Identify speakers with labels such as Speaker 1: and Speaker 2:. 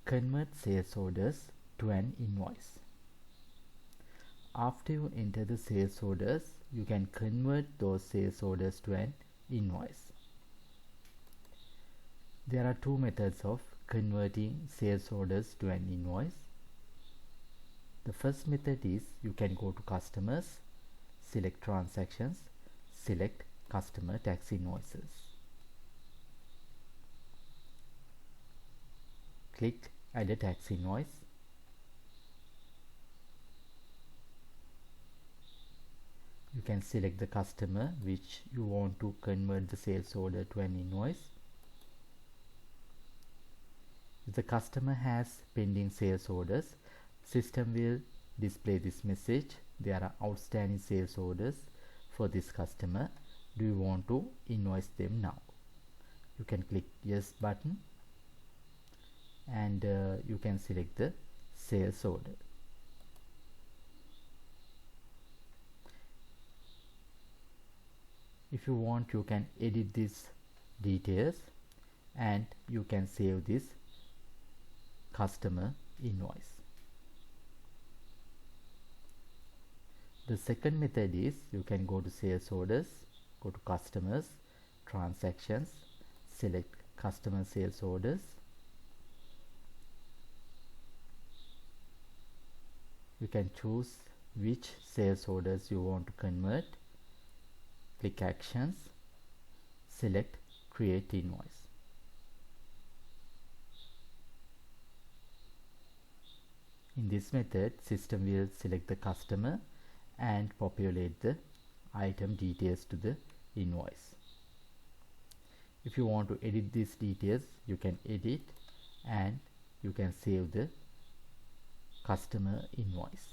Speaker 1: Convert sales orders to an invoice. After you enter the sales orders, you can convert those sales orders to an invoice. There are two methods of converting sales orders to an invoice. The first method is you can go to customers, select transactions, select customer tax invoices. Click add a tax invoice. You can select the customer which you want to convert the sales order to an invoice. If the customer has pending sales orders, system will display this message: there are outstanding sales orders for this customer. Do you want to invoice them now? You can click yes button and you can select the sales order. If you want, you can edit these details and you can save this customer invoice. The second method is you can go to sales orders, go to customers, transactions, select customer sales orders. You can choose which sales orders you want to convert. Click actions, select create invoice. In this method, system will select the customer and populate the item details to the invoice. If you want to edit these details, you can edit and you can save the customer invoice.